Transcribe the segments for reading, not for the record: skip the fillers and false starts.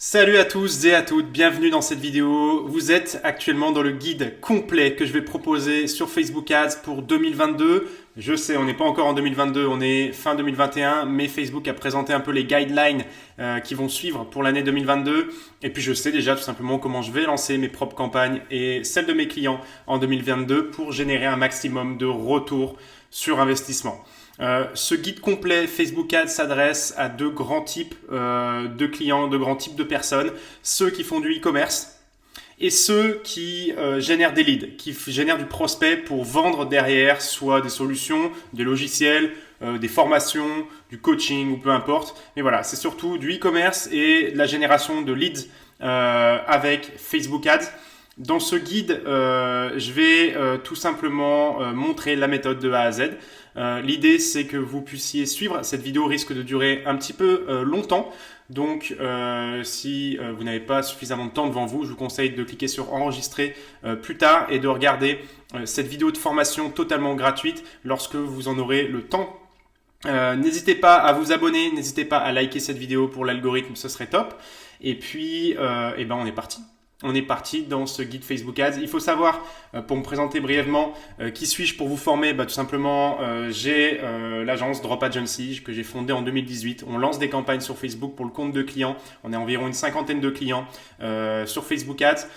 Salut à tous et à toutes, bienvenue dans cette vidéo. Vous êtes actuellement dans le guide complet que je vais proposer sur Facebook Ads pour 2022. Je sais, on n'est pas encore en 2022, on est fin 2021, mais Facebook a présenté un peu les guidelines qui vont suivre pour l'année 2022. Et puis je sais déjà tout simplement comment je vais lancer mes propres campagnes et celles de mes clients en 2022 pour générer un maximum de retours sur investissement. Ce guide complet Facebook Ads s'adresse à deux grands types de clients, deux grands types de personnes, ceux qui font du e-commerce et ceux qui génèrent des leads, qui génèrent du prospect pour vendre derrière soit des solutions, des logiciels, des formations, du coaching ou peu importe. Mais voilà, c'est surtout du e-commerce et de la génération de leads avec Facebook Ads. Dans ce guide, je vais tout simplement montrer la méthode de A à Z. L'idée, c'est que vous puissiez suivre. Cette vidéo risque de durer un petit peu longtemps. Donc, si vous n'avez pas suffisamment de temps devant vous, je vous conseille de cliquer sur enregistrer plus tard et de regarder cette vidéo de formation totalement gratuite lorsque vous en aurez le temps. N'hésitez pas à vous abonner, n'hésitez pas à liker cette vidéo pour l'algorithme, ce serait top. Et puis, on est parti. On est parti dans ce guide Facebook Ads. Il faut savoir, pour me présenter brièvement, qui suis-je pour vous former? Tout simplement, j'ai l'agence Drop Agency que j'ai fondée en 2018. On lance des campagnes sur Facebook pour le compte de clients. On est environ une cinquantaine de clients sur Facebook Ads.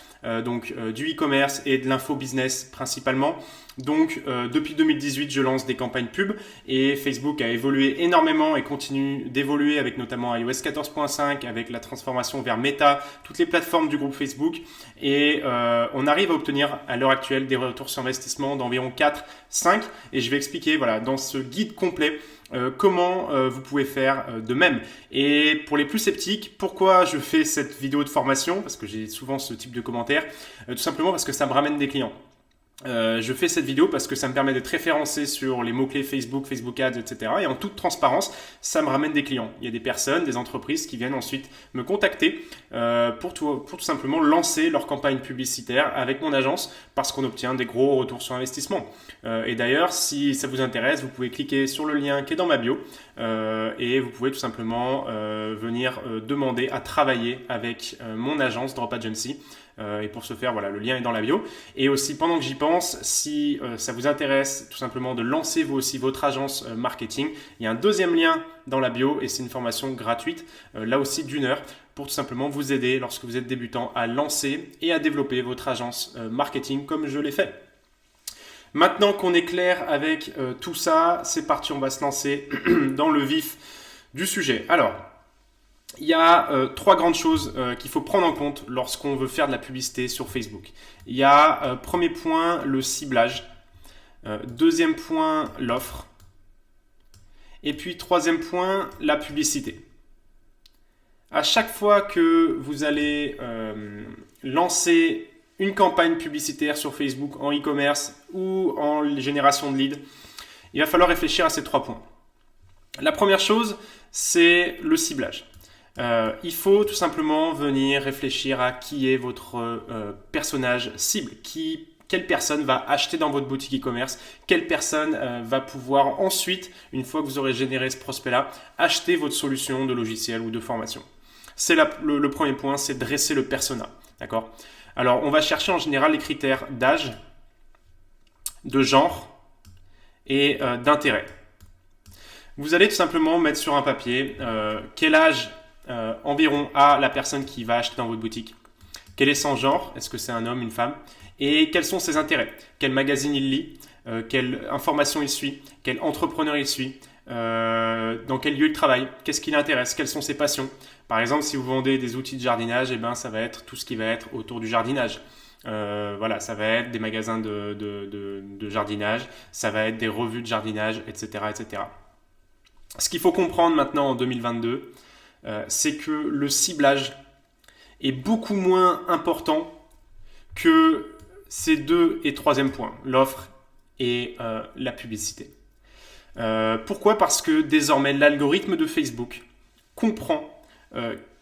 Du e-commerce et de l'info business principalement. Donc depuis 2018, je lance des campagnes pub et Facebook a évolué énormément et continue d'évoluer avec notamment iOS 14.5, avec la transformation vers Meta, toutes les plateformes du groupe Facebook et on arrive à obtenir à l'heure actuelle des retours sur investissement d'environ 4-5 et je vais expliquer dans ce guide complet comment vous pouvez faire de même. Et pour les plus sceptiques, pourquoi je fais cette vidéo de formation? Parce que j'ai souvent ce type de commentaires. Tout simplement parce que ça me ramène des clients. Je fais cette vidéo parce que ça me permet d'être référencé sur les mots-clés Facebook, Facebook Ads, etc. Et en toute transparence, ça me ramène des clients. Il y a des personnes, des entreprises qui viennent ensuite me contacter pour tout simplement lancer leur campagne publicitaire avec mon agence parce qu'on obtient des gros retours sur investissement. Et d'ailleurs, si ça vous intéresse, vous pouvez cliquer sur le lien qui est dans ma bio et vous pouvez tout simplement venir demander à travailler avec mon agence Drop Agency. Et pour ce faire, le lien est dans la bio. Et aussi, pendant que j'y pense, si ça vous intéresse tout simplement de lancer vous aussi votre agence marketing, il y a un deuxième lien dans la bio et c'est une formation gratuite, là aussi d'1 heure, pour tout simplement vous aider lorsque vous êtes débutant à lancer et à développer votre agence marketing comme je l'ai fait. Maintenant qu'on est clair avec tout ça, c'est parti, on va se lancer dans le vif du sujet. Alors, il y a 3 grandes choses qu'il faut prendre en compte lorsqu'on veut faire de la publicité sur Facebook. Il y a premier point, le ciblage. Deuxième point, l'offre. Et puis troisième point, la publicité. À chaque fois que vous allez lancer une campagne publicitaire sur Facebook en e-commerce ou en génération de leads, il va falloir réfléchir à ces 3 points. La première chose, c'est le ciblage. Il faut tout simplement venir réfléchir à qui est votre personnage cible, quelle personne va acheter dans votre boutique e-commerce, quelle personne va pouvoir ensuite, une fois que vous aurez généré ce prospect-là, acheter votre solution de logiciel ou de formation. C'est le premier point, c'est dresser le persona. D'accord ? Alors, on va chercher en général les critères d'âge, de genre et d'intérêt. Vous allez tout simplement mettre sur un papier quel âge environ a la personne qui va acheter dans votre boutique. Quel est son genre? Est-ce que c'est un homme, une femme? Et quels sont ses intérêts? Quel magazine il lit? Quelle information il suit? Quel entrepreneur il suit? Dans quel lieu il travaille? Qu'est-ce qui l'intéresse? Quelles sont ses passions? Par exemple, si vous vendez des outils de jardinage, ça va être tout ce qui va être autour du jardinage. Ça va être des magasins de jardinage, ça va être des revues de jardinage, etc., etc. Ce qu'il faut comprendre maintenant en 2022, c'est que le ciblage est beaucoup moins important que ces 2 et 3e points, l'offre et la publicité. Pourquoi? Parce que désormais, l'algorithme de Facebook comprend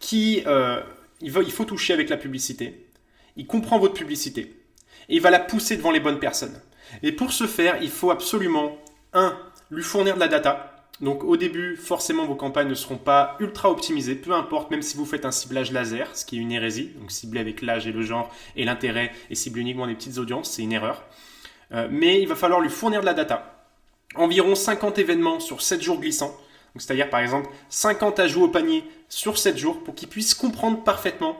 il faut toucher avec la publicité. Il comprend votre publicité et il va la pousser devant les bonnes personnes. Et pour ce faire, il faut absolument, lui fournir de la data. Donc au début, forcément, vos campagnes ne seront pas ultra optimisées, peu importe, même si vous faites un ciblage laser, ce qui est une hérésie, donc cibler avec l'âge et le genre et l'intérêt et cibler uniquement des petites audiences, c'est une erreur. Mais il va falloir lui fournir de la data. Environ 50 événements sur 7 jours glissants. C'est-à-dire par exemple 50 ajouts au panier sur 7 jours pour qu'il puisse comprendre parfaitement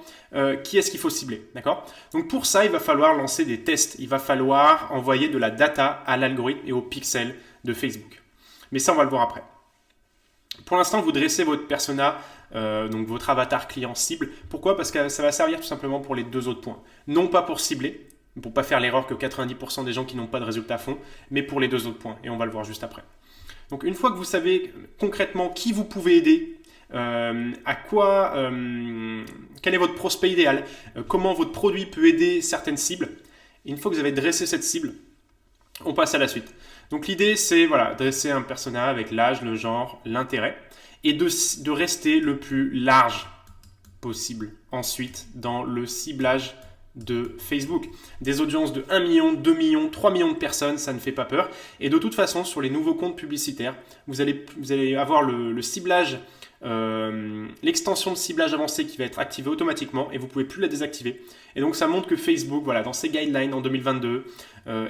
qui est-ce qu'il faut cibler. D'accord ? Donc pour ça, il va falloir lancer des tests. Il va falloir envoyer de la data à l'algorithme et aux pixels de Facebook. Mais ça, on va le voir après. Pour l'instant, vous dressez votre persona, donc votre avatar client cible. Pourquoi ? Parce que ça va servir tout simplement pour les deux autres points. Non pas pour cibler, pour ne pas faire l'erreur que 90% des gens qui n'ont pas de résultats font, mais pour les deux autres points. Et on va le voir juste après. Donc une fois que vous savez concrètement qui vous pouvez aider, quel est votre prospect idéal, comment votre produit peut aider certaines cibles, et une fois que vous avez dressé cette cible, on passe à la suite. Donc l'idée c'est dresser un persona avec l'âge, le genre, l'intérêt, et de rester le plus large possible ensuite dans le ciblage de Facebook. Des audiences de 1 million, 2 millions, 3 millions de personnes, ça ne fait pas peur. Et de toute façon, sur les nouveaux comptes publicitaires, vous allez avoir le ciblage, l'extension de ciblage avancé qui va être activée automatiquement et vous ne pouvez plus la désactiver. Et donc ça montre que Facebook, dans ses guidelines en 2022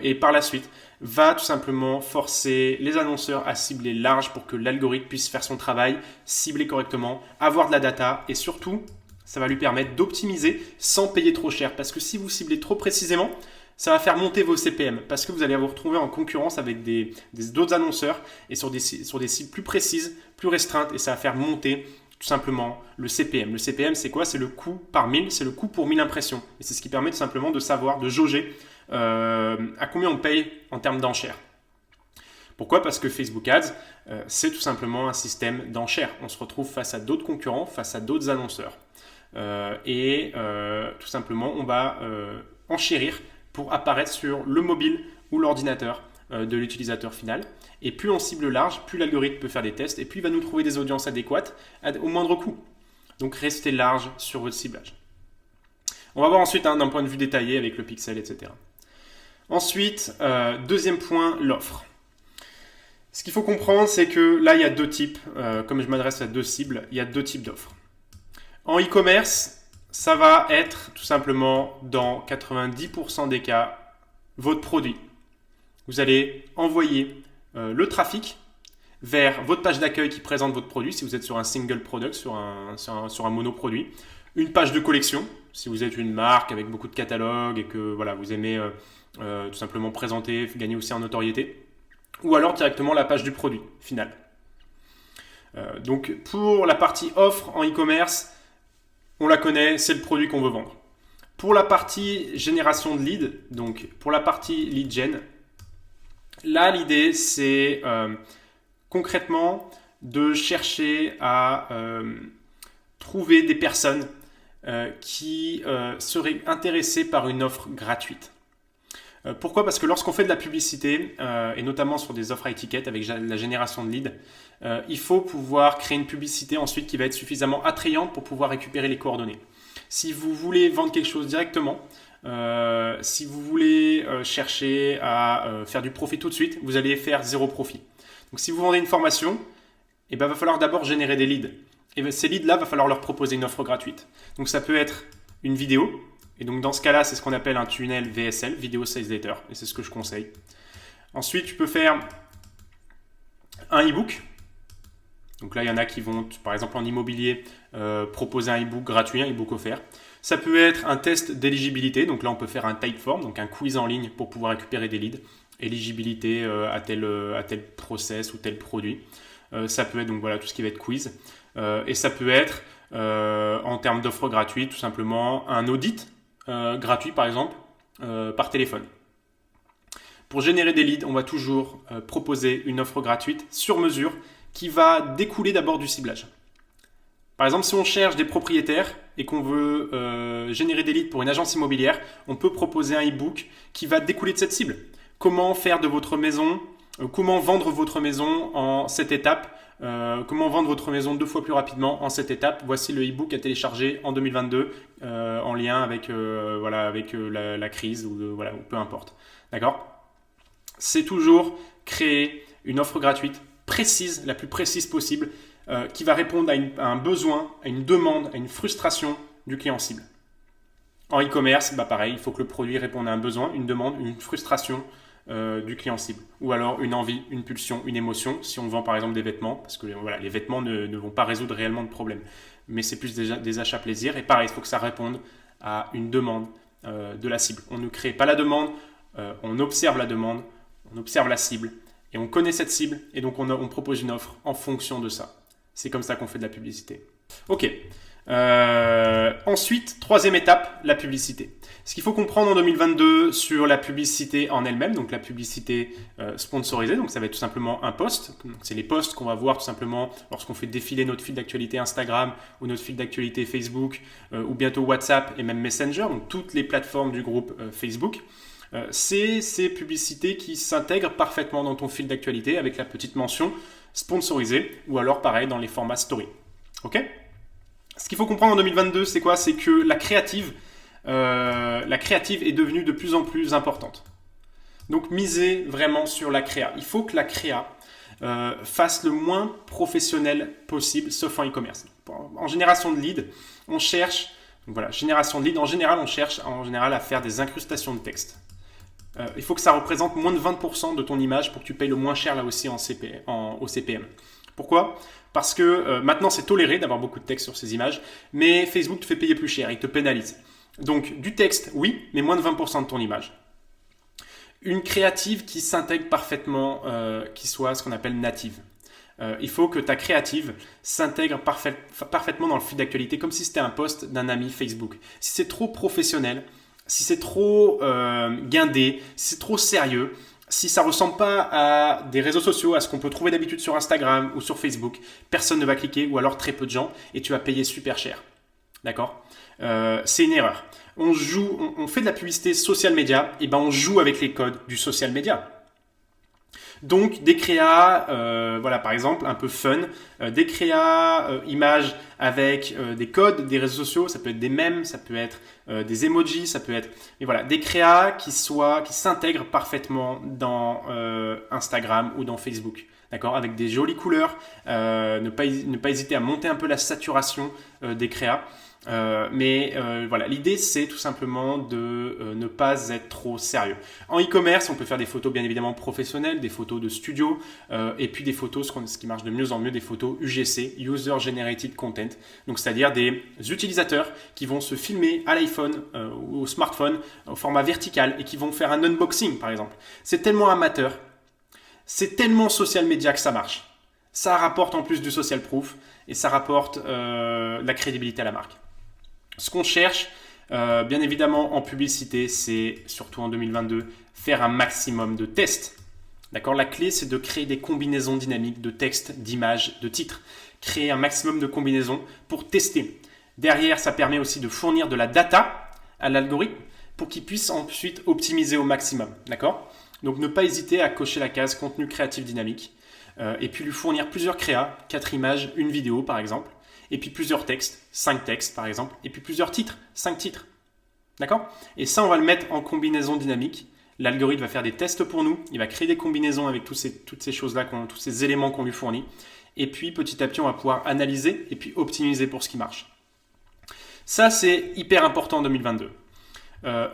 et par la suite, va tout simplement forcer les annonceurs à cibler large pour que l'algorithme puisse faire son travail, cibler correctement, avoir de la data et surtout, ça va lui permettre d'optimiser sans payer trop cher. Parce que si vous ciblez trop précisément, ça va faire monter vos CPM. Parce que vous allez vous retrouver en concurrence avec d'autres annonceurs et sur des cibles plus précises, plus restreintes. Et ça va faire monter tout simplement le CPM. Le CPM, c'est quoi ? C'est le coût par 1000, c'est le coût pour 1000 impressions. Et c'est ce qui permet tout simplement de savoir, de jauger à combien on paye en termes d'enchères. Pourquoi ? Parce que Facebook Ads, c'est tout simplement un système d'enchères. On se retrouve face à d'autres concurrents, face à d'autres annonceurs. Tout simplement, on va enchérir pour apparaître sur le mobile ou l'ordinateur de l'utilisateur final. Et plus on cible large, plus l'algorithme peut faire des tests et plus il va nous trouver des audiences adéquates au moindre coût. Donc restez large sur votre ciblage. On va voir ensuite d'un point de vue détaillé avec le pixel, etc. Ensuite, deuxième point, l'offre. Ce qu'il faut comprendre, c'est que là, il y a deux types. Comme je m'adresse à deux cibles, il y a deux types d'offres. En e-commerce, ça va être tout simplement, dans 90% des cas, votre produit. Vous allez envoyer le trafic vers votre page d'accueil qui présente votre produit, si vous êtes sur un single product, sur un monoproduit. Une page de collection, si vous êtes une marque avec beaucoup de catalogues et que vous aimez tout simplement présenter, gagner aussi en notoriété. Ou alors directement la page du produit final. Donc pour la partie offre en e-commerce, on la connaît, c'est le produit qu'on veut vendre. Pour la partie génération de leads, donc pour la partie lead gen, là l'idée c'est concrètement de chercher à trouver des personnes qui seraient intéressées par une offre gratuite. Pourquoi ? Parce que lorsqu'on fait de la publicité, et notamment sur des offres à étiquette avec la génération de leads, il faut pouvoir créer une publicité ensuite qui va être suffisamment attrayante pour pouvoir récupérer les coordonnées. Si vous voulez vendre quelque chose directement, si vous voulez chercher à faire du profit tout de suite, vous allez faire zéro profit. Donc si vous vendez une formation, il va falloir d'abord générer des leads. Et ces leads-là, il va falloir leur proposer une offre gratuite. Donc ça peut être une vidéo. Et donc dans ce cas-là, c'est ce qu'on appelle un tunnel VSL, Video Sales Letter, et c'est ce que je conseille. Ensuite, tu peux faire un e-book. Donc là, il y en a qui vont, par exemple en immobilier, proposer un e-book gratuit, un e-book offert. Ça peut être un test d'éligibilité. Donc là, on peut faire un Typeform, donc un quiz en ligne pour pouvoir récupérer des leads. Éligibilité à tel process ou tel produit. Ça peut être donc tout ce qui va être quiz. Et ça peut être, en termes d'offres gratuites, tout simplement un audit gratuit par exemple par téléphone. Pour générer des leads, on va toujours proposer une offre gratuite sur mesure qui va découler d'abord du ciblage. Par exemple, si on cherche des propriétaires et qu'on veut générer des leads pour une agence immobilière, on peut proposer un e-book qui va découler de cette cible. Comment faire de votre maison, comment vendre votre maison en 7 étapes, comment vendre votre maison 2 fois plus rapidement en 7 étapes. Voici le e-book à télécharger en 2022 en lien avec, la crise ou peu importe. D'accord ? C'est toujours créer une offre gratuite précise, la plus précise possible, qui va répondre à un besoin, à une demande, à une frustration du client cible. En e-commerce, pareil, il faut que le produit réponde à un besoin, une demande, une frustration du client cible. Ou alors une envie, une pulsion, une émotion, si on vend par exemple des vêtements, parce que voilà, les vêtements ne vont pas résoudre réellement de problème. Mais c'est plus des achats plaisir. Et pareil, il faut que ça réponde à une demande de la cible. On ne crée pas la demande, on observe la demande, on observe la cible, et on connaît cette cible, et donc on propose une offre en fonction de ça. C'est comme ça qu'on fait de la publicité. Ok. Ensuite, troisième étape, la publicité. Ce qu'il faut comprendre en 2022 sur la publicité en elle-même, donc la publicité sponsorisée, donc ça va être tout simplement un post. C'est les posts qu'on va voir tout simplement lorsqu'on fait défiler notre fil d'actualité Instagram ou notre fil d'actualité Facebook ou bientôt WhatsApp et même Messenger, donc toutes les plateformes du groupe Facebook. C'est ces publicités qui s'intègrent parfaitement dans ton fil d'actualité avec la petite mention sponsorisée ou alors pareil dans les formats story. Ok ? Ce qu'il faut comprendre en 2022, c'est quoi ? C'est que la créative est devenue de plus en plus importante. Donc misez vraiment sur la créa. Il faut que la créa fasse le moins professionnel possible, sauf en e-commerce. En génération de leads, on cherche, donc voilà, génération de leads, en général, on cherche à faire des incrustations de texte. Il faut que ça représente moins de 20% de ton image pour que tu payes le moins cher là aussi au CPM. Pourquoi ? Parce que maintenant c'est toléré d'avoir beaucoup de texte sur ces images, mais Facebook te fait payer plus cher, il te pénalise. Donc du texte, oui, mais moins de 20% de ton image. Une créative qui s'intègre parfaitement, qui soit ce qu'on appelle native. Il faut que ta créative s'intègre parfaitement dans le fil d'actualité, comme si c'était un post d'un ami Facebook. Si c'est trop professionnel, si c'est trop guindé, si c'est trop sérieux, si ça ne ressemble pas à des réseaux sociaux, à ce qu'on peut trouver d'habitude sur Instagram ou sur Facebook, personne ne va cliquer ou alors très peu de gens et tu vas payer super cher. D'accord ? C'est une erreur. On fait de la publicité social media, et on joue avec les codes du social media. Donc des créas, par exemple, un peu fun, des créas images avec des codes des réseaux sociaux, ça peut être des mèmes, ça peut être des emojis, ça peut être des créas qui s'intègrent parfaitement dans Instagram ou dans Facebook. D'accord, avec des jolies couleurs, ne pas hésiter à monter un peu la saturation des créas. L'idée c'est tout simplement de ne pas être trop sérieux. En e-commerce, on peut faire des photos bien évidemment professionnelles, des photos de studio, et puis des photos, ce qui marche de mieux en mieux, des photos UGC, User Generated Content, donc c'est-à-dire des utilisateurs qui vont se filmer à l'iPhone ou au smartphone au format vertical et qui vont faire un unboxing par exemple. C'est tellement amateur, c'est tellement social media que ça marche. Ça rapporte en plus du social proof et ça rapporte la crédibilité à la marque. Ce qu'on cherche, bien évidemment, en publicité, c'est, surtout en 2022, faire un maximum de tests. D'accord ? La clé, c'est de créer des combinaisons dynamiques de textes, d'images, de titres. Créer un maximum de combinaisons pour tester. Derrière, ça permet aussi de fournir de la data à l'algorithme pour qu'il puisse ensuite optimiser au maximum. D'accord ? Donc, ne pas hésiter à cocher la case contenu créatif dynamique et puis lui fournir plusieurs créas, 4 images, une vidéo par exemple. Et puis plusieurs textes, 5 textes par exemple, et puis plusieurs titres, 5 titres. D'accord ? Et ça, on va le mettre en combinaison dynamique. L'algorithme va faire des tests pour nous, il va créer des combinaisons avec toutes ces choses-là, tous ces éléments qu'on lui fournit. Et puis petit à petit, on va pouvoir analyser et puis optimiser pour ce qui marche. Ça, c'est hyper important en 2022.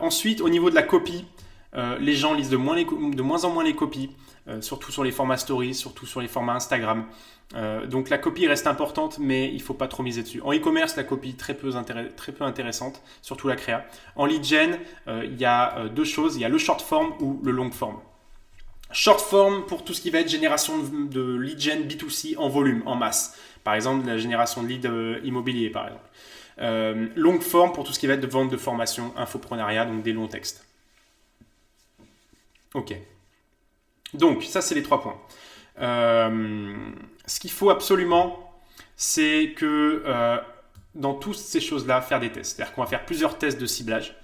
Ensuite, au niveau de la copie, les gens lisent de moins en moins les copies, surtout sur les formats stories, surtout sur les formats Instagram. Donc la copie reste importante, mais il ne faut pas trop miser dessus. En e-commerce, la copie très peu intéressante, surtout la créa. En lead gen, il y a deux choses, il y a le short form ou le long form. Short form pour tout ce qui va être génération de lead gen B2C en volume, en masse. Par exemple, la génération de lead immobilier, par exemple. Long form pour tout ce qui va être de vente de formation, infoprenariat, donc des longs textes. Ok. Donc, ça, c'est les 3 points. Ce qu'il faut absolument, c'est que dans toutes ces choses-là, faire des tests. C'est-à-dire qu'on va faire plusieurs tests de ciblage.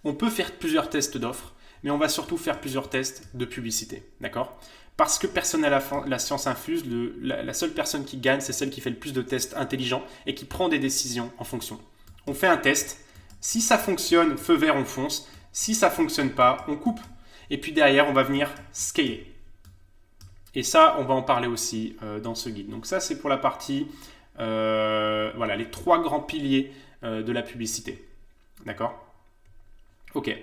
On peut faire plusieurs tests d'offres, mais on va surtout faire plusieurs tests de publicité. D'accord ? Parce que personne n'a la science infuse. La seule personne qui gagne, c'est celle qui fait le plus de tests intelligents et qui prend des décisions en fonction. On fait un test. Si ça fonctionne, feu vert, on fonce. Si ça ne fonctionne pas, on coupe. Et puis derrière, on va venir scaler. Et ça, on va en parler aussi dans ce guide. Donc ça, c'est pour la partie, voilà, les 3 grands piliers de la publicité. D'accord? Ok.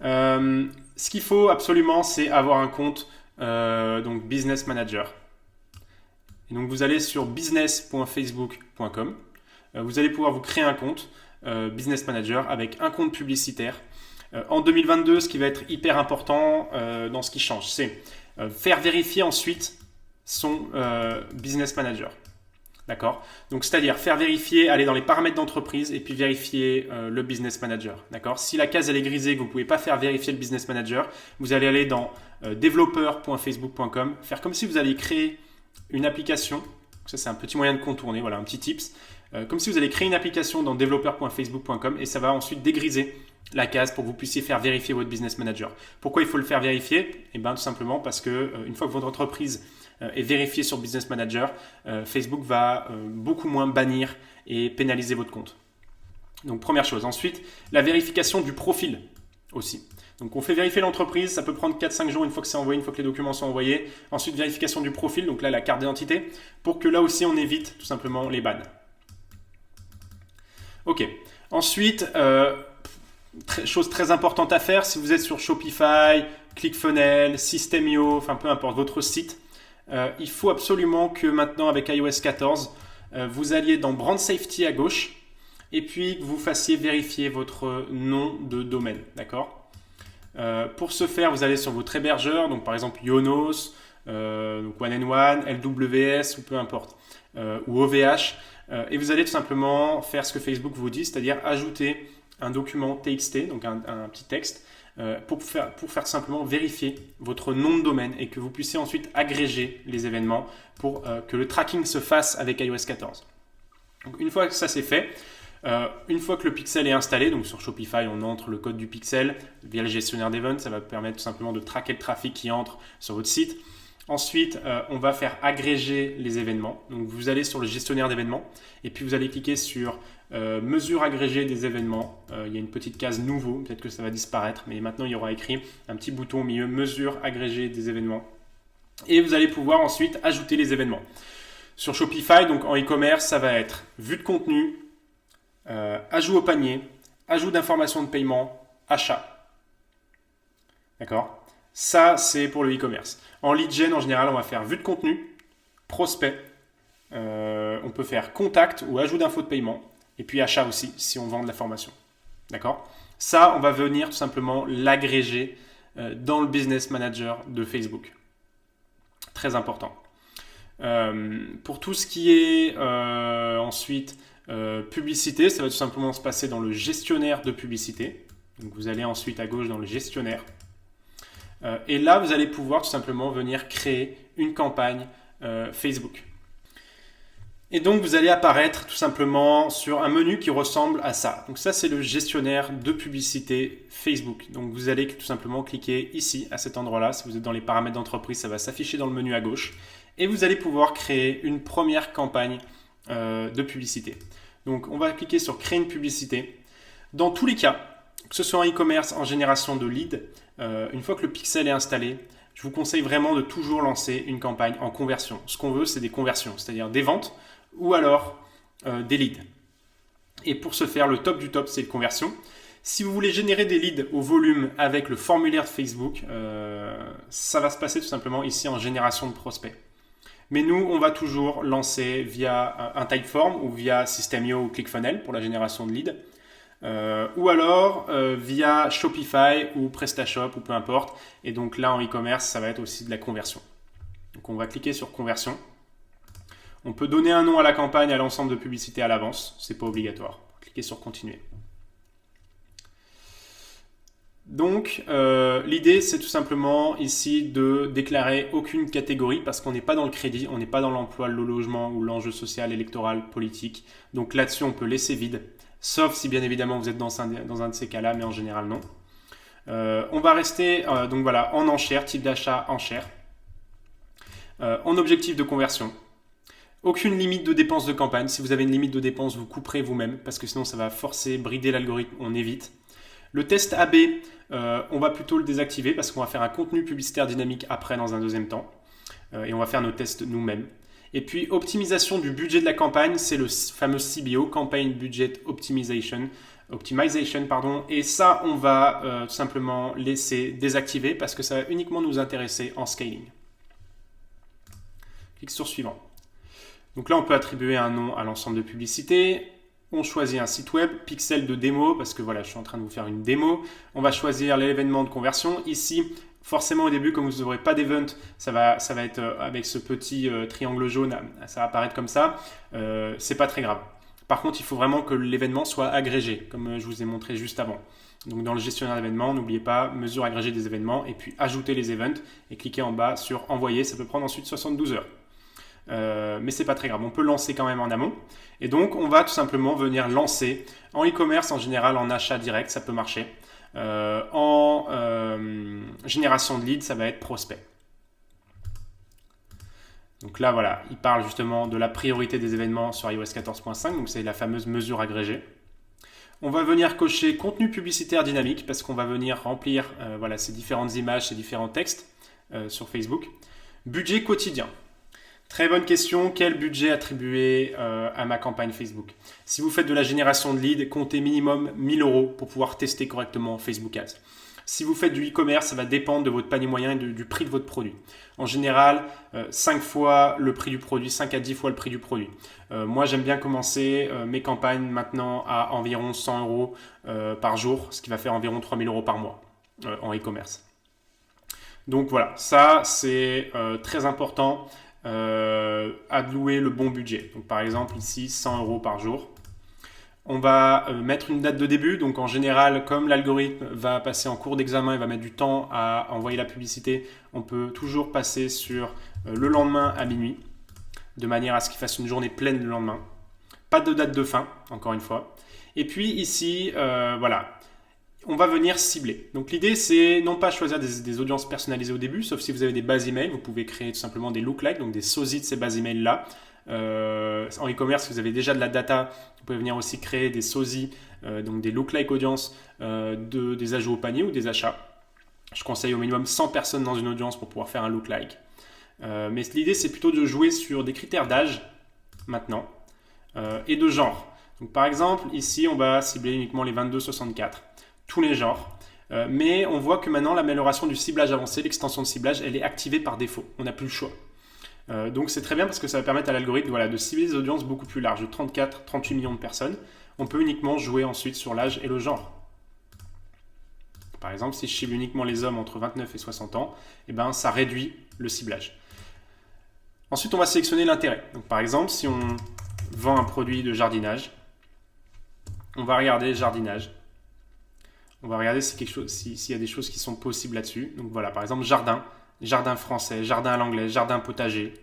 Ce qu'il faut absolument, c'est avoir un compte donc Business Manager. Et donc vous allez sur business.facebook.com. Vous allez pouvoir vous créer un compte Business Manager avec un compte publicitaire. En 2022, ce qui va être hyper important dans ce qui change, c'est faire vérifier ensuite son Business Manager. D'accord? Donc, c'est-à-dire faire vérifier, aller dans les paramètres d'entreprise et puis vérifier le Business Manager. D'accord? Si la case elle est grisée, que vous ne pouvez pas faire vérifier le Business Manager, vous allez aller dans developer.facebook.com, faire comme si vous alliez créer une application. Ça, c'est un petit moyen de contourner, voilà, un petit tips. Comme si vous allez créer une application dans developer.facebook.com et ça va ensuite dégriser la case pour que vous puissiez faire vérifier votre Business Manager. Pourquoi il faut le faire vérifier? Eh bien, tout simplement parce que une fois que votre entreprise est vérifiée sur Business Manager, Facebook va beaucoup moins bannir et pénaliser votre compte. Donc, première chose. Ensuite, la vérification du profil aussi. Donc, on fait vérifier l'entreprise, ça peut prendre 4-5 jours une fois que c'est envoyé, une fois que les documents sont envoyés. Ensuite, vérification du profil, donc là, la carte d'identité, pour que là aussi, on évite tout simplement les bans. Ok. Ensuite, chose très importante à faire, si vous êtes sur Shopify, ClickFunnels, System.io, enfin peu importe votre site, il faut absolument que maintenant avec iOS 14, vous alliez dans Brand Safety à gauche et puis que vous fassiez vérifier votre nom de domaine. D'accord? Pour ce faire, vous allez sur votre hébergeur, donc par exemple Yonos, donc One and One, LWS ou peu importe, ou OVH, et vous allez tout simplement faire ce que Facebook vous dit, c'est-à-dire ajouter un document TXT, donc un petit texte, pour faire simplement vérifier votre nom de domaine et que vous puissiez ensuite agréger les événements pour que le tracking se fasse avec iOS 14. Donc, une fois que ça c'est fait, une fois que le pixel est installé, donc sur Shopify, on entre le code du pixel via le gestionnaire d'events, ça va permettre tout simplement de traquer le trafic qui entre sur votre site. Ensuite, on va faire agréger les événements. Donc, vous allez sur le gestionnaire d'événements et puis vous allez cliquer sur mesure agrégée des événements. Il y a une petite case nouveau, peut-être que ça va disparaître, mais maintenant il y aura écrit un petit bouton au milieu, mesure agrégée des événements. Et vous allez pouvoir ensuite ajouter les événements. Sur Shopify, donc en e-commerce, ça va être vue de contenu, ajout au panier, ajout d'informations de paiement, achat. D'accord? Ça, c'est pour le e-commerce. En lead gen, en général, on va faire vue de contenu, prospect, on peut faire contact ou ajout d'infos de paiement, et puis achat aussi, si on vend de la formation. D'accord? Ça, on va venir tout simplement l'agréger dans le Business Manager de Facebook. Très important. Pour tout ce qui est ensuite publicité, ça va tout simplement se passer dans le gestionnaire de publicité. Donc vous allez ensuite à gauche dans le gestionnaire. Et là, vous allez pouvoir tout simplement venir créer une campagne Facebook. Et donc, vous allez apparaître tout simplement sur un menu qui ressemble à ça. Donc ça, c'est le gestionnaire de publicité Facebook. Donc, vous allez tout simplement cliquer ici, à cet endroit-là. Si vous êtes dans les paramètres d'entreprise, ça va s'afficher dans le menu à gauche. Et vous allez pouvoir créer une première campagne de publicité. Donc, on va cliquer sur créer une publicité. Dans tous les cas, que ce soit en e-commerce, en génération de leads, une fois que le pixel est installé, je vous conseille vraiment de toujours lancer une campagne en conversion. Ce qu'on veut, c'est des conversions, c'est-à-dire des ventes ou alors des leads. Et pour ce faire, le top du top, c'est les conversions. Si vous voulez générer des leads au volume avec le formulaire de Facebook, ça va se passer tout simplement ici en génération de prospects. Mais nous, on va toujours lancer via un Typeform ou via System.io ou ClickFunnels pour la génération de leads. Ou alors via Shopify ou PrestaShop ou peu importe. Et donc là, en e-commerce, ça va être aussi de la conversion. Donc on va cliquer sur conversion. On peut donner un nom à la campagne, à l'ensemble de publicités à l'avance. Ce n'est pas obligatoire. Cliquez sur continuer. Donc, l'idée, c'est tout simplement ici de déclarer aucune catégorie parce qu'on n'est pas dans le crédit, on n'est pas dans l'emploi, le logement ou l'enjeu social, électoral, politique. Donc là-dessus, on peut laisser vide, sauf si bien évidemment vous êtes dans un de ces cas-là, mais en général non. On va rester donc voilà, en enchère, type d'achat enchère, en objectif de conversion. Aucune limite de dépenses de campagne. Si vous avez une limite de dépenses, vous couperez vous-même parce que sinon ça va forcer, brider l'algorithme, on évite. Le test AB, on va plutôt le désactiver parce qu'on va faire un contenu publicitaire dynamique après dans un deuxième temps. et on va faire nos tests nous-mêmes. Et puis, optimisation du budget de la campagne, c'est le fameux CBO, Campaign Budget Optimization, et ça, on va tout simplement laisser désactiver parce que ça va uniquement nous intéresser en scaling. Clique sur suivant. Donc là, on peut attribuer un nom à l'ensemble de publicités. On choisit un site web, pixel de démo, parce que voilà, je suis en train de vous faire une démo. On va choisir l'événement de conversion. Ici, forcément au début, comme vous n'aurez pas d'event, ça va être avec ce petit triangle jaune, ça va apparaître comme ça. C'est pas très grave. Par contre, il faut vraiment que l'événement soit agrégé, comme je vous ai montré juste avant. Donc dans le gestionnaire d'événements, n'oubliez pas, mesure agrégée des événements, et puis ajouter les events, et cliquez en bas sur envoyer. Ça peut prendre ensuite 72 heures. Mais c'est pas très grave, on peut lancer quand même en amont. Et donc on va tout simplement venir lancer en e-commerce, en général en achat direct, ça peut marcher. En génération de leads, ça va être prospect. Donc là voilà, il parle justement de la priorité des événements sur iOS 14.5, donc c'est la fameuse mesure agrégée. On va venir cocher contenu publicitaire dynamique parce qu'on va venir remplir voilà, ces différentes images, ces différents textes sur Facebook. Budget quotidien. Très bonne question, quel budget attribuer à ma campagne Facebook? Si vous faites de la génération de leads, comptez minimum 1 000 € pour pouvoir tester correctement Facebook Ads. Si vous faites du e-commerce, ça va dépendre de votre panier moyen et du prix de votre produit. En général, 5 fois le prix du produit, 5 à 10 fois le prix du produit. Moi, j'aime bien commencer mes campagnes maintenant à environ 100 € par jour, ce qui va faire environ 3 000 € par mois en e-commerce. Donc voilà, ça c'est très important. Allouer le bon budget. Donc, par exemple, ici, 100 € par jour. On va mettre une date de début. Donc, en général, comme l'algorithme va passer en cours d'examen, il va mettre du temps à envoyer la publicité, on peut toujours passer sur le lendemain à minuit, de manière à ce qu'il fasse une journée pleine le lendemain. Pas de date de fin, encore une fois. Et puis ici, voilà. On va venir cibler. Donc l'idée, c'est non pas choisir des audiences personnalisées au début, sauf si vous avez des bases email. Vous pouvez créer tout simplement des lookalikes, donc des sosies de ces bases email-là. En e-commerce, si vous avez déjà de la data, vous pouvez venir aussi créer des sosies, donc des lookalike audiences, des ajouts au panier ou des achats. Je conseille au minimum 100 personnes dans une audience pour pouvoir faire un lookalike. Mais l'idée, c'est plutôt de jouer sur des critères d'âge maintenant et de genre. Donc par exemple, ici, on va cibler uniquement les 22-64. Tous les genres, mais on voit que maintenant l'amélioration du ciblage avancé, l'extension de ciblage, elle est activée par défaut, on n'a plus le choix. Donc c'est très bien parce que ça va permettre à l'algorithme voilà, de cibler des audiences beaucoup plus larges, de 34-38 millions de personnes. On peut uniquement jouer ensuite sur l'âge et le genre. Par exemple, si je cible uniquement les hommes entre 29 et 60 ans, eh ben, ça réduit le ciblage. Ensuite, on va sélectionner l'intérêt. Donc, par exemple, si on vend un produit de jardinage, on va regarder jardinage. On va regarder s'il y a des choses qui sont possibles là-dessus. Donc voilà, par exemple, jardin français, jardin à l'anglaise, jardin potager.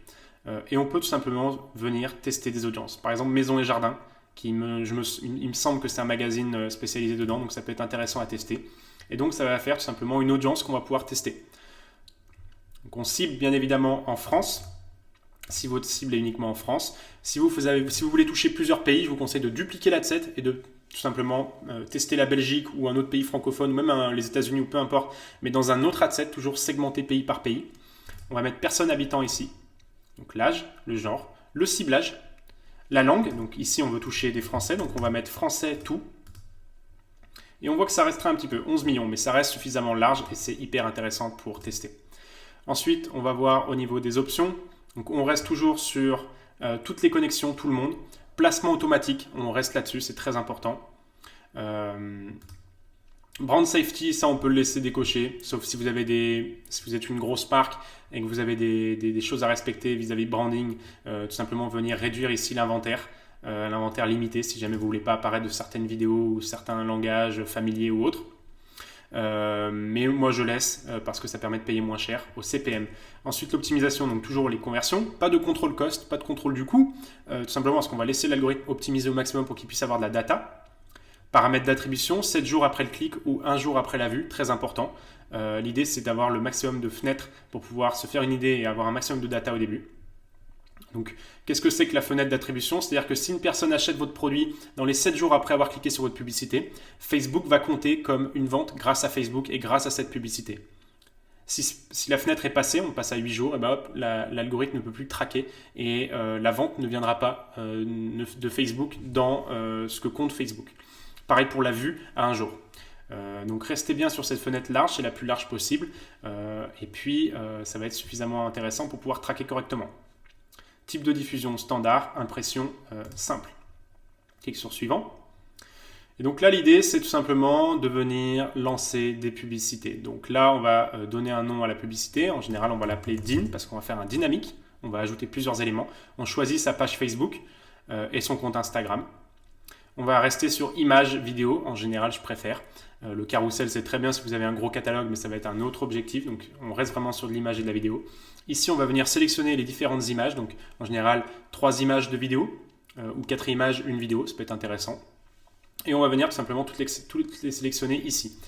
Et on peut tout simplement venir tester des audiences. Par exemple, maison et jardin, il me semble que c'est un magazine spécialisé dedans, donc ça peut être intéressant à tester. Et donc ça va faire tout simplement une audience qu'on va pouvoir tester. Donc on cible bien évidemment en France, si votre cible est uniquement en France. Si vous voulez toucher plusieurs pays, je vous conseille de dupliquer l'adset et de tout simplement tester la Belgique ou un autre pays francophone, ou même les États-Unis ou peu importe, mais dans un autre adset, toujours segmenté pays par pays. On va mettre personne habitant ici. Donc l'âge, le genre, le ciblage, la langue. Donc ici, on veut toucher des Français, donc on va mettre français tout. Et on voit que ça restera un petit peu, 11 millions, mais ça reste suffisamment large et c'est hyper intéressant pour tester. Ensuite, on va voir au niveau des options. Donc on reste toujours sur toutes les connexions, tout le monde. Placement automatique, on reste là-dessus, c'est très important. Brand safety, ça on peut le laisser décocher, sauf si vous êtes une grosse marque et que vous avez des choses à respecter vis-à-vis de branding, tout simplement venir réduire ici l'inventaire limité si jamais vous ne voulez pas apparaître de certaines vidéos ou certains langages familiers ou autres. Mais moi je laisse parce que ça permet de payer moins cher au CPM. Ensuite l'optimisation, donc toujours les conversions, pas de contrôle cost, pas de contrôle du coût, tout simplement parce qu'on va laisser l'algorithme optimiser au maximum pour qu'il puisse avoir de la data. Paramètres d'attribution, 7 jours après le clic ou 1 jour après la vue, très important. L'idée c'est d'avoir le maximum de fenêtres pour pouvoir se faire une idée et avoir un maximum de data au début. Donc, qu'est-ce que c'est que la fenêtre d'attribution? C'est-à-dire que si une personne achète votre produit dans les 7 jours après avoir cliqué sur votre publicité, Facebook va compter comme une vente grâce à Facebook et grâce à cette publicité. Si la fenêtre est passée, on passe à 8 jours, et ben hop, l'algorithme ne peut plus traquer et la vente ne viendra pas de Facebook dans ce que compte Facebook. Pareil pour la vue à 1 jour. Donc restez bien sur cette fenêtre large, c'est la plus large possible, et puis ça va être suffisamment intéressant pour pouvoir traquer correctement. Type de diffusion standard, impression simple. Clique sur suivant. Et donc là, l'idée, c'est tout simplement de venir lancer des publicités. Donc là, on va donner un nom à la publicité. En général, on va l'appeler DIN parce qu'on va faire un dynamique. On va ajouter plusieurs éléments. On choisit sa page Facebook et son compte Instagram. On va rester sur image, vidéo. En général, je préfère. Le carrousel, c'est très bien si vous avez un gros catalogue, mais ça va être un autre objectif. Donc, on reste vraiment sur de l'image et de la vidéo. Ici, on va venir sélectionner les différentes images. Donc, en général, 3 images de vidéo ou 4 images, une vidéo. Ça peut être intéressant. Et on va venir tout simplement toutes les sélectionner ici.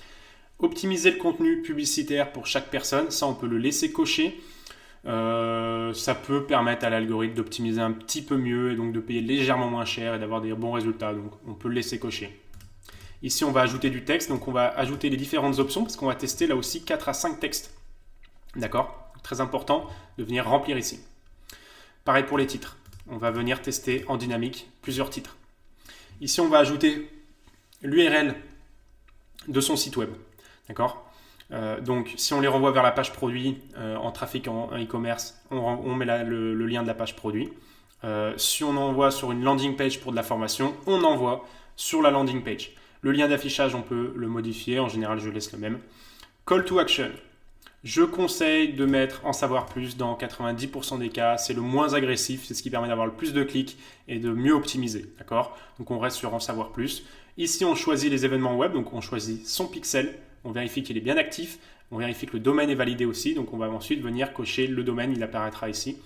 Optimiser le contenu publicitaire pour chaque personne, ça on peut le laisser cocher. Ça peut permettre à l'algorithme d'optimiser un petit peu mieux et donc de payer légèrement moins cher et d'avoir des bons résultats. Donc on peut le laisser cocher. Ici on va ajouter du texte, donc on va ajouter les différentes options parce qu'on va tester là aussi 4 à 5 textes. D'accord ? Très important de venir remplir ici. Pareil pour les titres. On va venir tester en dynamique plusieurs titres. Ici on va ajouter l'URL de son site web. D'accord ? Donc, si on les renvoie vers la page produit en trafic en e-commerce, on met le lien de la page produit. Si on envoie sur une landing page pour de la formation, on envoie sur la landing page. Le lien d'affichage, on peut le modifier. En général, je laisse le même. Call to action. Je conseille de mettre en savoir plus dans 90% des cas. C'est le moins agressif. C'est ce qui permet d'avoir le plus de clics et de mieux optimiser. D'accord ? Donc, on reste sur en savoir plus. Ici, on choisit les événements web. Donc, on choisit son pixel. On vérifie qu'il est bien actif. On vérifie que le domaine est validé aussi. Donc, on va ensuite venir cocher le domaine. Il apparaîtra ici.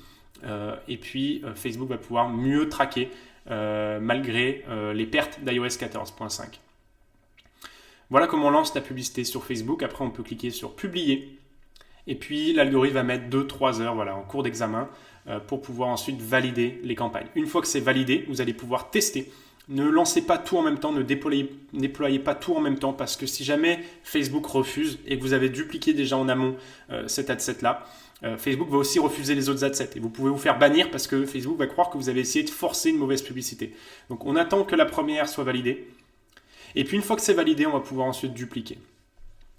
Et puis, Facebook va pouvoir mieux traquer malgré les pertes d'iOS 14.5. Voilà comment on lance la publicité sur Facebook. Après, on peut cliquer sur publier. Et puis, l'algorithme va mettre 2-3 heures en cours d'examen pour pouvoir ensuite valider les campagnes. Une fois que c'est validé, vous allez pouvoir tester. Ne lancez pas tout en même temps, ne déployez pas tout en même temps parce que si jamais Facebook refuse et que vous avez dupliqué déjà en amont cet ad set-là, Facebook va aussi refuser les autres ad sets et vous pouvez vous faire bannir parce que Facebook va croire que vous avez essayé de forcer une mauvaise publicité. Donc, on attend que la première soit validée. Et puis, une fois que c'est validé, on va pouvoir ensuite dupliquer.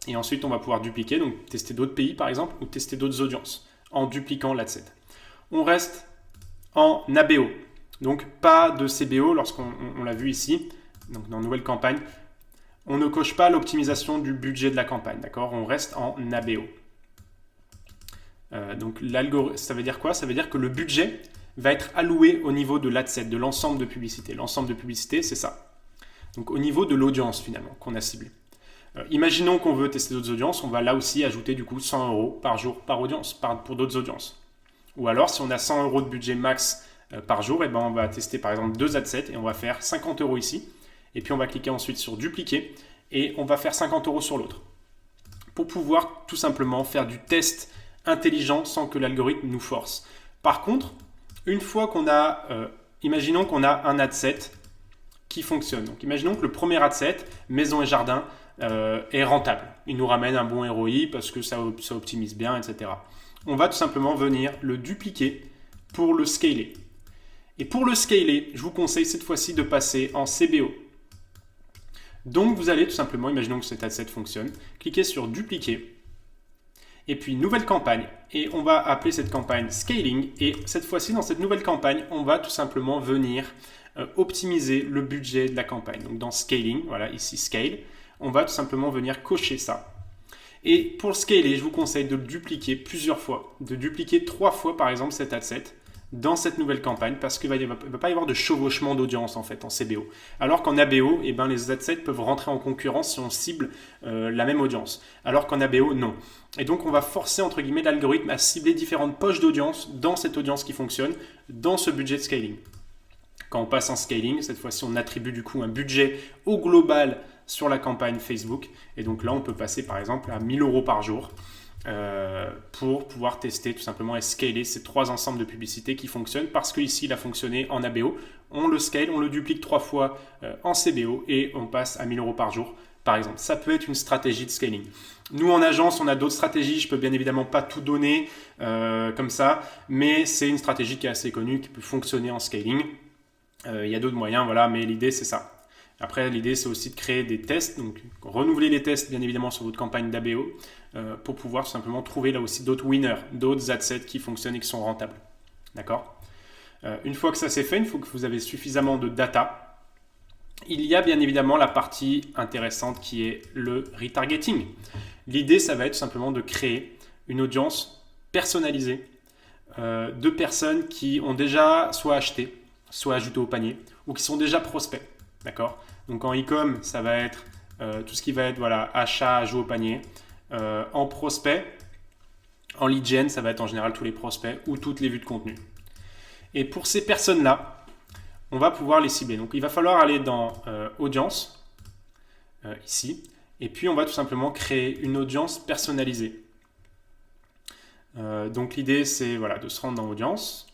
Et ensuite, on va pouvoir dupliquer, donc tester d'autres pays par exemple, ou tester d'autres audiences en dupliquant l'adset. On reste en ABO, donc pas de CBO lorsqu'on l'a vu ici, donc dans nouvelle campagne. On ne coche pas l'optimisation du budget de la campagne, d'accord ? On reste en ABO. Donc ça veut dire quoi ? Ça veut dire que le budget va être alloué au niveau de l'adset, de l'ensemble de publicité. L'ensemble de publicité, c'est ça. Donc au niveau de l'audience finalement qu'on a ciblée. Imaginons qu'on veut tester d'autres audiences, on va là aussi ajouter du coup 100 € par jour par audience, pour d'autres audiences. Ou alors si on a 100 € de budget max par jour, et ben on va tester par exemple 2 adsets et on va faire 50 € ici. Et puis on va cliquer ensuite sur dupliquer et on va faire 50 € sur l'autre. Pour pouvoir tout simplement faire du test intelligent sans que l'algorithme nous force. Par contre, une fois qu'on a, imaginons qu'on a un adset qui fonctionne. Donc imaginons que le premier adset, maison et jardin, est rentable. Il nous ramène un bon ROI parce que ça optimise bien, etc. On va tout simplement venir le dupliquer pour le scaler. Et pour le scaler, je vous conseille cette fois-ci de passer en CBO. Donc vous allez tout simplement, imaginons que cet adset fonctionne, cliquer sur dupliquer, et puis nouvelle campagne, et on va appeler cette campagne scaling, et cette fois-ci dans cette nouvelle campagne, on va tout simplement venir optimiser le budget de la campagne. Donc dans scaling, voilà ici scale, on va tout simplement venir cocher ça. Et pour le scaler, je vous conseille de le dupliquer plusieurs fois, de dupliquer 3 fois par exemple cet adset dans cette nouvelle campagne parce qu'il ne va pas y avoir de chevauchement d'audience en fait en CBO. Alors qu'en ABO, eh ben, les adsets peuvent rentrer en concurrence si on cible la même audience. Alors qu'en ABO, non. Et donc on va forcer entre guillemets l'algorithme à cibler différentes poches d'audience dans cette audience qui fonctionne, dans ce budget de scaling. Quand on passe en scaling, cette fois-ci on attribue du coup un budget au global sur la campagne Facebook. Et donc là, on peut passer par exemple à 1 000 € par jour pour pouvoir tester tout simplement et scaler ces 3 ensembles de publicités qui fonctionnent parce qu'ici, il a fonctionné en ABO. On le scale, on le duplique 3 fois en CBO et on passe à 1 000 € par jour par exemple. Ça peut être une stratégie de scaling. Nous, en agence, on a d'autres stratégies. Je peux bien évidemment pas tout donner comme ça, mais c'est une stratégie qui est assez connue, qui peut fonctionner en scaling. Il y a d'autres moyens, voilà, mais l'idée, c'est ça. Après, l'idée, c'est aussi de créer des tests, donc renouveler les tests, bien évidemment, sur votre campagne d'ABO pour pouvoir tout simplement trouver là aussi d'autres winners, d'autres ad sets qui fonctionnent et qui sont rentables. D'accord ? Une fois que ça c'est fait, une fois que vous avez suffisamment de data, il y a bien évidemment la partie intéressante qui est le retargeting. L'idée, ça va être tout simplement de créer une audience personnalisée de personnes qui ont déjà soit acheté, soit ajouté au panier, ou qui sont déjà prospects. D'accord ? Donc en e-com, ça va être tout ce qui va être voilà, achat, ajout au panier. En prospect, en lead gen, ça va être en général tous les prospects ou toutes les vues de contenu. Et pour ces personnes-là, on va pouvoir les cibler. Donc il va falloir aller dans audience, ici, et puis on va tout simplement créer une audience personnalisée. Donc l'idée, c'est voilà, de se rendre dans audience.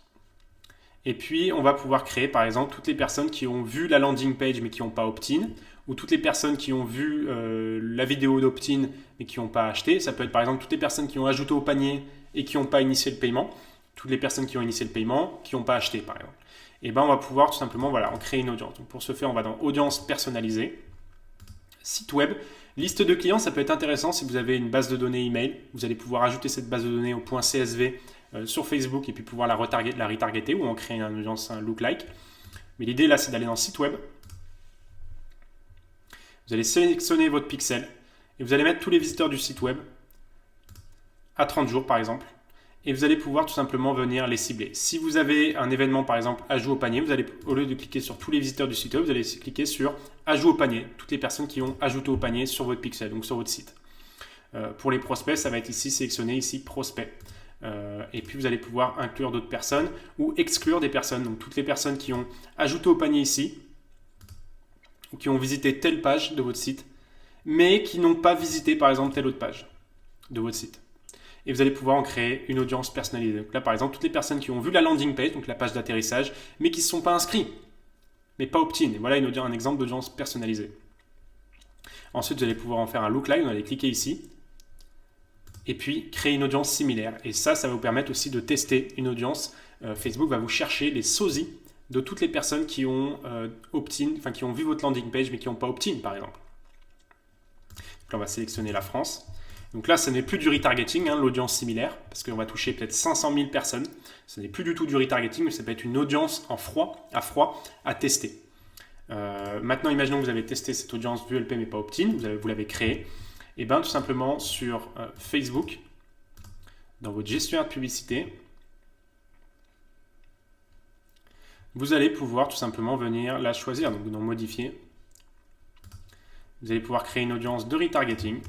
Et puis, on va pouvoir créer, par exemple, toutes les personnes qui ont vu la landing page mais qui n'ont pas opt-in, ou toutes les personnes qui ont vu la vidéo d'opt-in mais qui n'ont pas acheté. Ça peut être, par exemple, toutes les personnes qui ont ajouté au panier et qui n'ont pas initié le paiement. Toutes les personnes qui ont initié le paiement, qui n'ont pas acheté, par exemple. Et bien, on va pouvoir tout simplement, voilà, on crée une audience. Donc, pour ce faire, on va dans audience personnalisée, site web. Liste de clients, ça peut être intéressant si vous avez une base de données email. Vous allez pouvoir ajouter cette base de données au point CSV sur Facebook et puis pouvoir la retargeter ou en créer une audience, un lookalike. Mais l'idée là, c'est d'aller dans site web. Vous allez sélectionner votre pixel et vous allez mettre tous les visiteurs du site web à 30 jours par exemple. Et vous allez pouvoir tout simplement venir les cibler. Si vous avez un événement par exemple ajout au panier, vous allez au lieu de cliquer sur tous les visiteurs du site web, vous allez cliquer sur ajout au panier, toutes les personnes qui ont ajouté au panier sur votre pixel, donc sur votre site. Pour les prospects, ça va être ici sélectionné ici prospect. Et puis vous allez pouvoir inclure d'autres personnes ou exclure des personnes. Donc toutes les personnes qui ont ajouté au panier ici ou qui ont visité telle page de votre site mais qui n'ont pas visité par exemple telle autre page de votre site. Et vous allez pouvoir en créer une audience personnalisée. Donc là par exemple toutes les personnes qui ont vu la landing page, donc la page d'atterrissage, mais qui ne se sont pas inscrits, mais pas opt-in. Et voilà un exemple d'audience personnalisée. Ensuite vous allez pouvoir en faire un lookalike, vous allez cliquer ici. Et puis créer une audience similaire. Et ça va vous permettre aussi de tester une audience. Facebook va vous chercher les sosies de toutes les personnes qui ont opt-in, enfin qui ont vu votre landing page mais qui n'ont pas opt-in par exemple. Donc là, on va sélectionner la France. Donc là, ce n'est plus du retargeting, l'audience similaire, parce qu'on va toucher peut-être 500 000 personnes. Ce n'est plus du tout du retargeting, mais ça peut être une audience à froid à tester. Maintenant, imaginons que vous avez testé cette audience vue LP mais pas opt-in, vous l'avez créée. Et bien tout simplement sur Facebook, dans votre gestionnaire de publicité, vous allez pouvoir tout simplement venir la choisir, donc dans modifier. Vous allez pouvoir créer une audience de retargeting.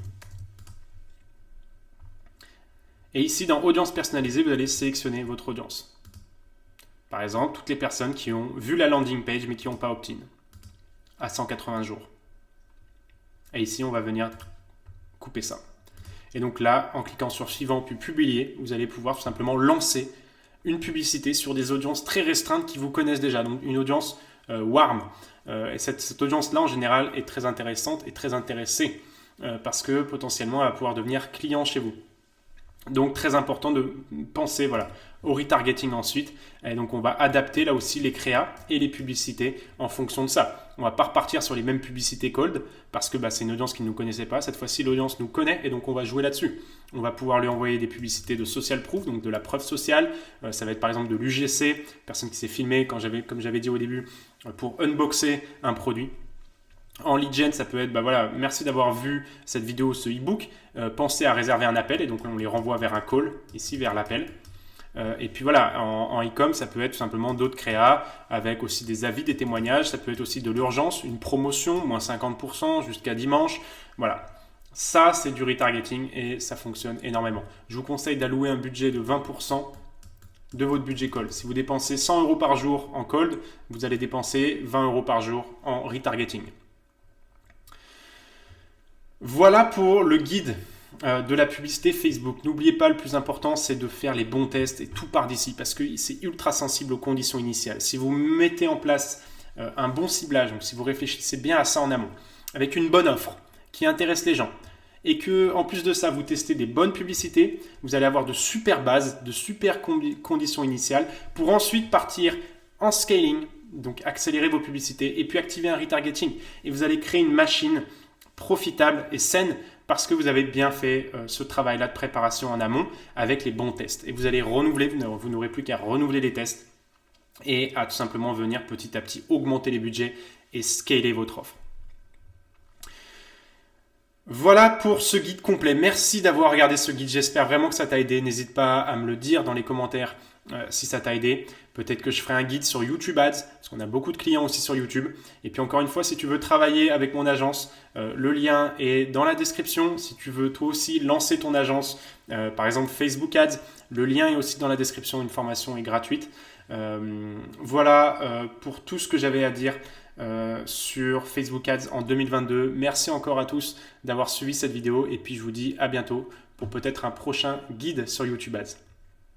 Et ici dans audience personnalisée, vous allez sélectionner votre audience. Par exemple, toutes les personnes qui ont vu la landing page mais qui n'ont pas opt-in à 180 jours. Et ici, on va venir couper ça. Et donc là, en cliquant sur suivant puis publier, vous allez pouvoir tout simplement lancer une publicité sur des audiences très restreintes qui vous connaissent déjà, donc une audience warm. Et cette audience-là, en général, est très intéressante et très intéressée parce que potentiellement, elle va pouvoir devenir client chez vous. Donc très important de penser au retargeting ensuite. Et donc on va adapter là aussi les créas et les publicités en fonction de ça. On ne va pas repartir sur les mêmes publicités cold parce que c'est une audience qui ne nous connaissait pas. Cette fois-ci, l'audience nous connaît et donc on va jouer là-dessus. On va pouvoir lui envoyer des publicités de social proof, donc de la preuve sociale. Ça va être par exemple de l'UGC, personne qui s'est filmé, comme j'avais dit au début, pour unboxer un produit. En lead gen, ça peut être, merci d'avoir vu cette vidéo, ce e-book. Pensez à réserver un appel et donc on les renvoie vers un call, ici vers l'appel. Et puis voilà, en e-com, ça peut être tout simplement d'autres créas avec aussi des avis, des témoignages. Ça peut être aussi de l'urgence, une promotion, moins 50% jusqu'à dimanche. Voilà, ça c'est du retargeting et ça fonctionne énormément. Je vous conseille d'allouer un budget de 20% de votre budget cold. Si vous dépensez 100 € par jour en cold, vous allez dépenser 20 € par jour en retargeting. Voilà pour le guide de la publicité Facebook. N'oubliez pas, le plus important, c'est de faire les bons tests et tout part d'ici parce que c'est ultra sensible aux conditions initiales. Si vous mettez en place un bon ciblage, donc si vous réfléchissez bien à ça en amont, avec une bonne offre qui intéresse les gens et que en plus de ça, vous testez des bonnes publicités, vous allez avoir de super bases, de super conditions initiales pour ensuite partir en scaling, donc accélérer vos publicités et puis activer un retargeting. Et vous allez créer une machine profitable et saine parce que vous avez bien fait ce travail-là de préparation en amont avec les bons tests. Et vous allez renouveler, vous n'aurez plus qu'à renouveler les tests et à tout simplement venir petit à petit augmenter les budgets et scaler votre offre. Voilà pour ce guide complet. Merci d'avoir regardé ce guide. J'espère vraiment que ça t'a aidé. N'hésite pas à me le dire dans les commentaires si ça t'a aidé. Peut-être que je ferai un guide sur YouTube Ads parce qu'on a beaucoup de clients aussi sur YouTube. Et puis encore une fois, si tu veux travailler avec mon agence, le lien est dans la description. Si tu veux toi aussi lancer ton agence, par exemple Facebook Ads, le lien est aussi dans la description. Une formation est gratuite. Voilà pour tout ce que j'avais à dire sur Facebook Ads en 2022. Merci encore à tous d'avoir suivi cette vidéo et puis je vous dis à bientôt pour peut-être un prochain guide sur YouTube Ads.